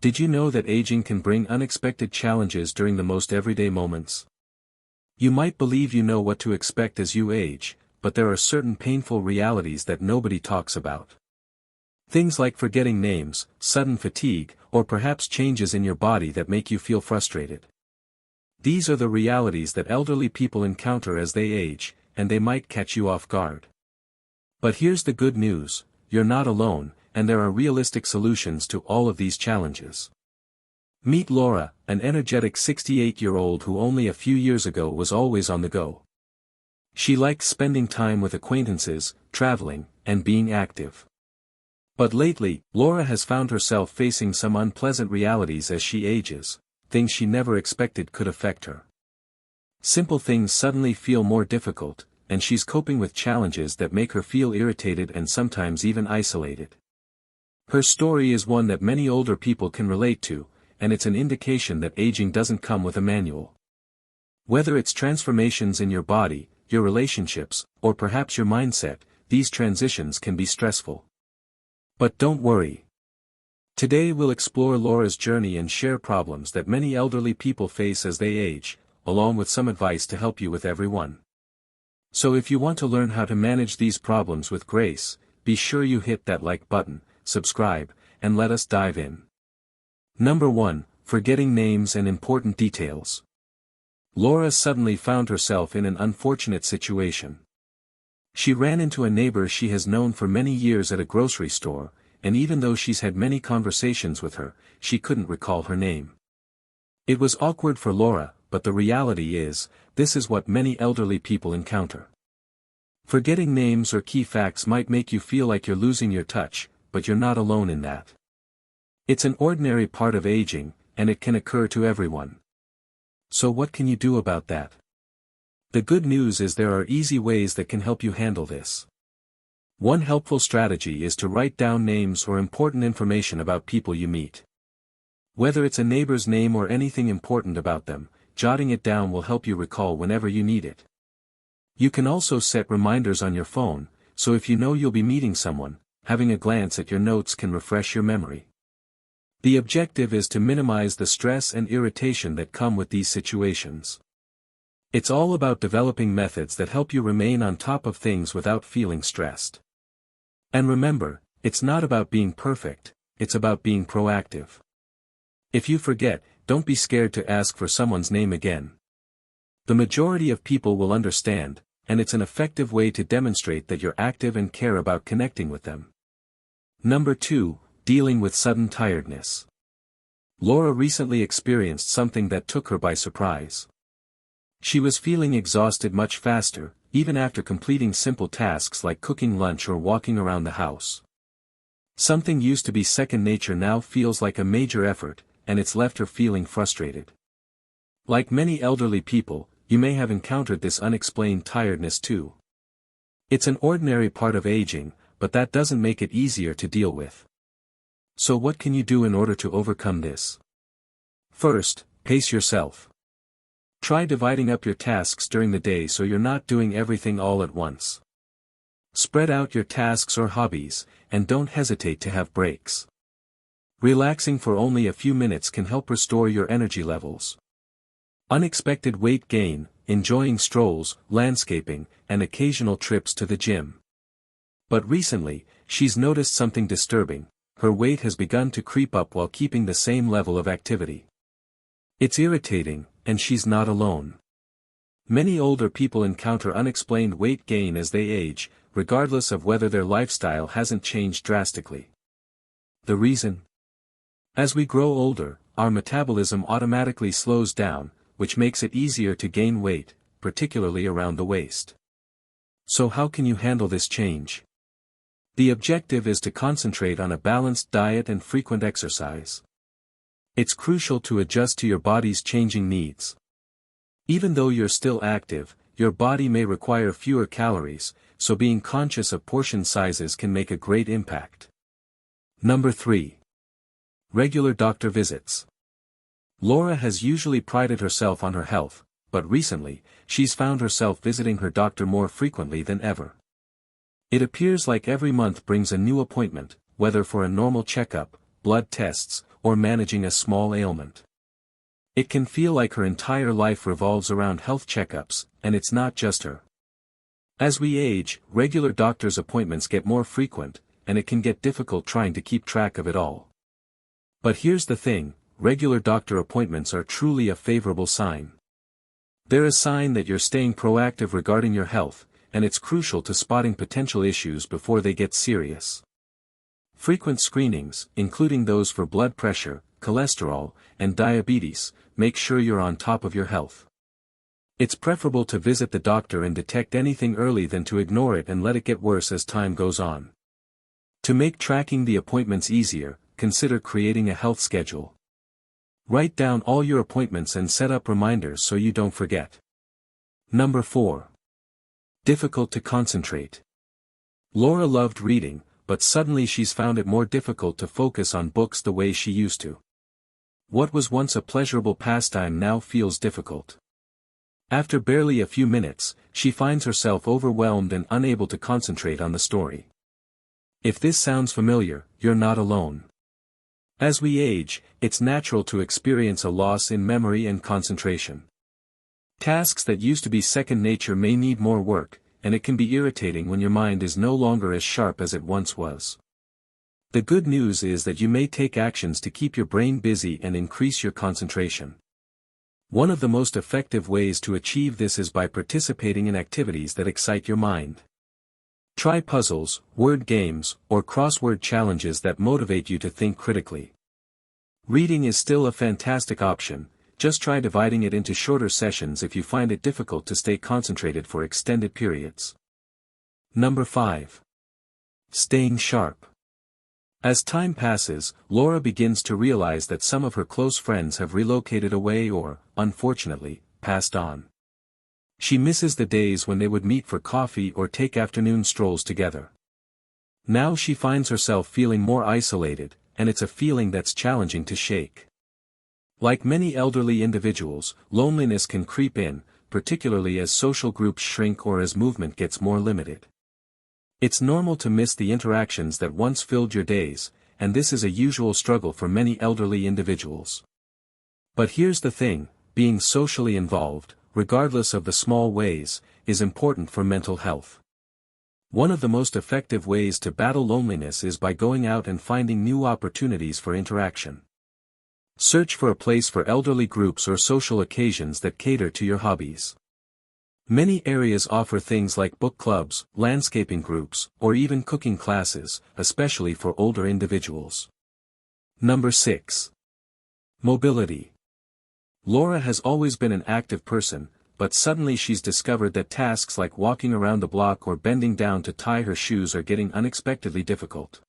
Did you know that aging can bring unexpected challenges during the most everyday moments? You might believe you know what to expect as you age, but there are certain painful realities that nobody talks about. Things like forgetting names, sudden fatigue, or perhaps changes in your body that make you feel frustrated. These are the realities that elderly people encounter as they age, and they might catch you off guard. But here's the good news: you're not alone, and there are realistic solutions to all of these challenges. Meet Laura, an energetic 68-year-old who only a few years ago was always on the go. She likes spending time with acquaintances, traveling, and being active. But lately, Laura has found herself facing some unpleasant realities as she ages, things she never expected could affect her. Simple things suddenly feel more difficult, and she's coping with challenges that make her feel irritated and sometimes even isolated. Her story is one that many older people can relate to, and it's an indication that aging doesn't come with a manual. Whether it's transformations in your body, your relationships, or perhaps your mindset, these transitions can be stressful. But don't worry. Today we'll explore Laura's journey and share problems that many elderly people face as they age, along with some advice to help you with every one. So if you want to learn how to manage these problems with grace, be sure you hit that like button, subscribe, and let us dive in. Number 1. Forgetting names and important details. Laura suddenly found herself in an unfortunate situation. She ran into a neighbor she has known for many years at a grocery store, and even though she's had many conversations with her, she couldn't recall her name. It was awkward for Laura, but the reality is, this is what many elderly people encounter. Forgetting names or key facts might make you feel like you're losing your touch, but you're not alone in that. It's an ordinary part of aging, and it can occur to everyone. So what can you do about that? The good news is there are easy ways that can help you handle this. One helpful strategy is to write down names or important information about people you meet. Whether it's a neighbor's name or anything important about them, jotting it down will help you recall whenever you need it. You can also set reminders on your phone, so if you know you'll be meeting someone, having a glance at your notes can refresh your memory. The objective is to minimize the stress and irritation that come with these situations. It's all about developing methods that help you remain on top of things without feeling stressed. And remember, it's not about being perfect, it's about being proactive. If you forget, don't be scared to ask for someone's name again. The majority of people will understand, and it's an effective way to demonstrate that you're active and care about connecting with them. Number 2. Dealing with sudden tiredness. Laura recently experienced something that took her by surprise. She was feeling exhausted much faster, even after completing simple tasks like cooking lunch or walking around the house. Something used to be second nature now feels like a major effort, and it's left her feeling frustrated. Like many elderly people, you may have encountered this unexplained tiredness too. It's an ordinary part of aging, but that doesn't make it easier to deal with. So what can you do in order to overcome this? First, pace yourself. Try dividing up your tasks during the day so you're not doing everything all at once. Spread out your tasks or hobbies, and don't hesitate to have breaks. Relaxing for only a few minutes can help restore your energy levels. Unexpected weight gain, enjoying strolls, landscaping, and occasional trips to the gym. But recently, she's noticed something disturbing: her weight has begun to creep up while keeping the same level of activity. It's irritating, and she's not alone. Many older people encounter unexplained weight gain as they age, regardless of whether their lifestyle hasn't changed drastically. The reason? As we grow older, our metabolism automatically slows down, which makes it easier to gain weight, particularly around the waist. So how can you handle this change? The objective is to concentrate on a balanced diet and frequent exercise. It's crucial to adjust to your body's changing needs. Even though you're still active, your body may require fewer calories, so being conscious of portion sizes can make a great impact. Number 3. Regular doctor visits. Laura has usually prided herself on her health, but recently, she's found herself visiting her doctor more frequently than ever. It appears like every month brings a new appointment, whether for a normal checkup, blood tests, or managing a small ailment. It can feel like her entire life revolves around health checkups, and it's not just her. As we age, regular doctor's appointments get more frequent, and it can get difficult trying to keep track of it all. But here's the thing, regular doctor appointments are truly a favorable sign. They're a sign that you're staying proactive regarding your health, and it's crucial to spotting potential issues before they get serious. Frequent screenings, including those for blood pressure, cholesterol, and diabetes, make sure you're on top of your health. It's preferable to visit the doctor and detect anything early than to ignore it and let it get worse as time goes on. To make tracking the appointments easier, consider creating a health schedule. Write down all your appointments and set up reminders so you don't forget. Number 4. Difficult to concentrate. Laura loved reading, but suddenly she's found it more difficult to focus on books the way she used to. What was once a pleasurable pastime now feels difficult. After barely a few minutes, she finds herself overwhelmed and unable to concentrate on the story. If this sounds familiar, you're not alone. As we age, it's natural to experience a loss in memory and concentration. Tasks that used to be second nature may need more work, and it can be irritating when your mind is no longer as sharp as it once was. The good news is that you may take actions to keep your brain busy and increase your concentration. One of the most effective ways to achieve this is by participating in activities that excite your mind. Try puzzles, word games, or crossword challenges that motivate you to think critically. Reading is still a fantastic option, just try dividing it into shorter sessions if you find it difficult to stay concentrated for extended periods. Number 5. Staying sharp. As time passes, Laura begins to realize that some of her close friends have relocated away or, unfortunately, passed on. She misses the days when they would meet for coffee or take afternoon strolls together. Now she finds herself feeling more isolated, and it's a feeling that's challenging to shake. Like many elderly individuals, loneliness can creep in, particularly as social groups shrink or as movement gets more limited. It's normal to miss the interactions that once filled your days, and this is a usual struggle for many elderly individuals. But here's the thing, being socially involved, regardless of the small ways, is important for mental health. One of the most effective ways to battle loneliness is by going out and finding new opportunities for interaction. Search for a place for elderly groups or social occasions that cater to your hobbies. Many areas offer things like book clubs, landscaping groups, or even cooking classes, especially for older individuals. Number 6. Mobility. Laura has always been an active person, but suddenly she's discovered that tasks like walking around the block or bending down to tie her shoes are getting unexpectedly difficult.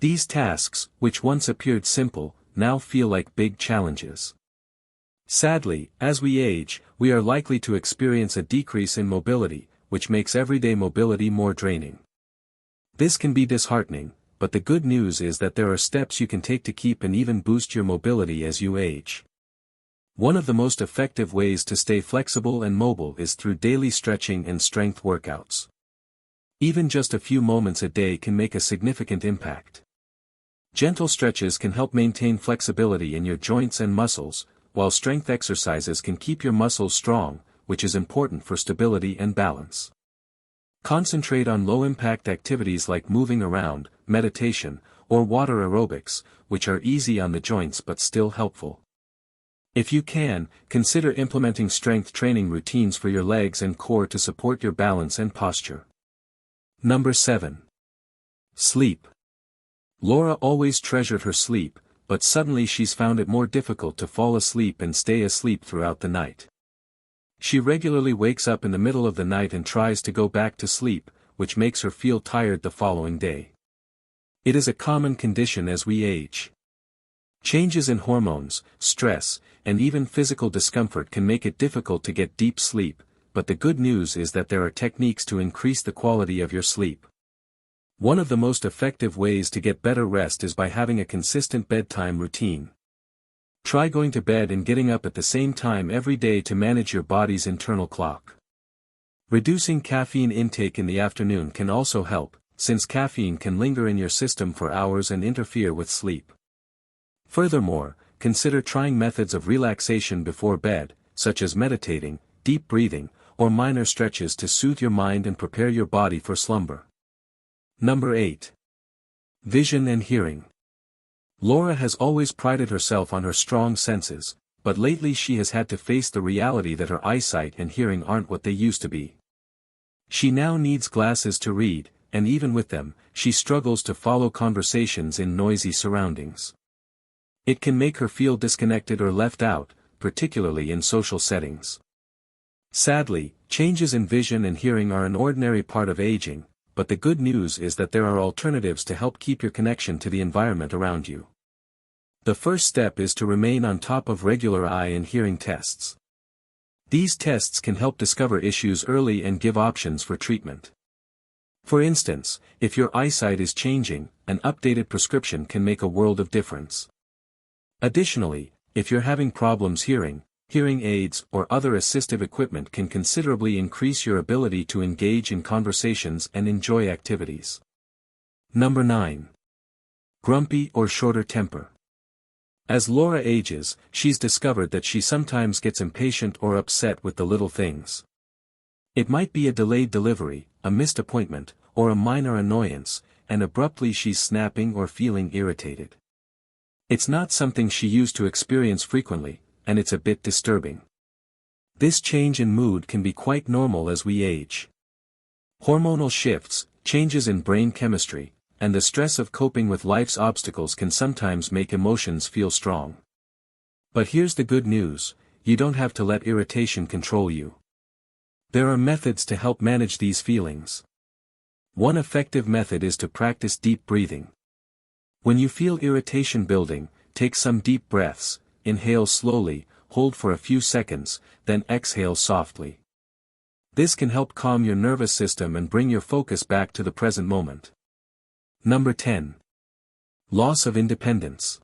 These tasks, which once appeared simple, now feel like big challenges. Sadly, as we age, we are likely to experience a decrease in mobility, which makes everyday mobility more draining. This can be disheartening, but the good news is that there are steps you can take to keep and even boost your mobility as you age. One of the most effective ways to stay flexible and mobile is through daily stretching and strength workouts. Even just a few moments a day can make a significant impact. Gentle stretches can help maintain flexibility in your joints and muscles, while strength exercises can keep your muscles strong, which is important for stability and balance. Concentrate on low-impact activities like moving around, meditation, or water aerobics, which are easy on the joints but still helpful. If you can, consider implementing strength training routines for your legs and core to support your balance and posture. Number 7. Sleep. Laura always treasured her sleep, but suddenly she's found it more difficult to fall asleep and stay asleep throughout the night. She regularly wakes up in the middle of the night and tries to go back to sleep, which makes her feel tired the following day. It is a common condition as we age. Changes in hormones, stress, and even physical discomfort can make it difficult to get deep sleep, but the good news is that there are techniques to increase the quality of your sleep. One of the most effective ways to get better rest is by having a consistent bedtime routine. Try going to bed and getting up at the same time every day to manage your body's internal clock. Reducing caffeine intake in the afternoon can also help, since caffeine can linger in your system for hours and interfere with sleep. Furthermore, consider trying methods of relaxation before bed, such as meditating, deep breathing, or minor stretches to soothe your mind and prepare your body for slumber. Number 8. Vision and hearing. Laura has always prided herself on her strong senses, but lately she has had to face the reality that her eyesight and hearing aren't what they used to be. She now needs glasses to read, and even with them, she struggles to follow conversations in noisy surroundings. It can make her feel disconnected or left out, particularly in social settings. Sadly, changes in vision and hearing are an ordinary part of aging, but the good news is that there are alternatives to help keep your connection to the environment around you. The first step is to remain on top of regular eye and hearing tests. These tests can help discover issues early and give options for treatment. For instance, if your eyesight is changing, an updated prescription can make a world of difference. Additionally, if you're having problems hearing, hearing aids or other assistive equipment can considerably increase your ability to engage in conversations and enjoy activities. Number 9. Grumpy or shorter temper. As Laura ages, she's discovered that she sometimes gets impatient or upset with the little things. It might be a delayed delivery, a missed appointment, or a minor annoyance, and abruptly she's snapping or feeling irritated. It's not something she used to experience frequently, and it's a bit disturbing. This change in mood can be quite normal as we age. Hormonal shifts, changes in brain chemistry, and the stress of coping with life's obstacles can sometimes make emotions feel strong. But here's the good news: you don't have to let irritation control you. There are methods to help manage these feelings. One effective method is to practice deep breathing. When you feel irritation building, take some deep breaths, inhale slowly, hold for a few seconds, then exhale softly. This can help calm your nervous system and bring your focus back to the present moment. Number 10. Loss of independence.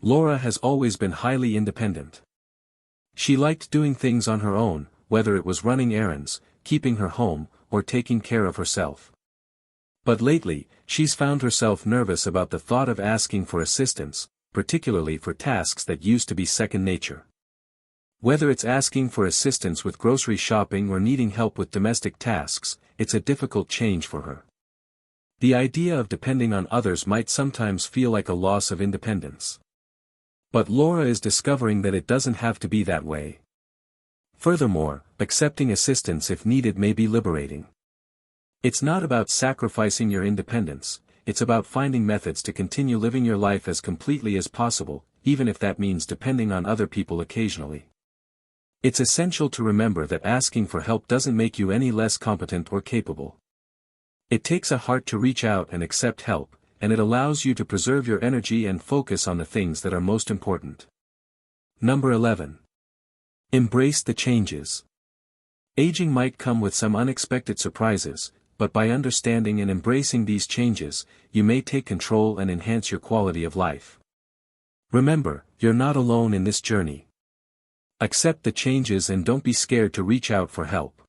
Laura has always been highly independent. She liked doing things on her own, whether it was running errands, keeping her home, or taking care of herself. But lately, she's found herself nervous about the thought of asking for assistance, particularly for tasks that used to be second nature. Whether it's asking for assistance with grocery shopping or needing help with domestic tasks, it's a difficult change for her. The idea of depending on others might sometimes feel like a loss of independence. But Laura is discovering that it doesn't have to be that way. Furthermore, accepting assistance if needed may be liberating. It's not about sacrificing your independence, it's about finding methods to continue living your life as completely as possible, even if that means depending on other people occasionally. It's essential to remember that asking for help doesn't make you any less competent or capable. It takes a heart to reach out and accept help, and it allows you to preserve your energy and focus on the things that are most important. Number 11. Embrace the changes. Aging might come with some unexpected surprises, but by understanding and embracing these changes, you may take control and enhance your quality of life. Remember, you're not alone in this journey. Accept the changes and don't be scared to reach out for help.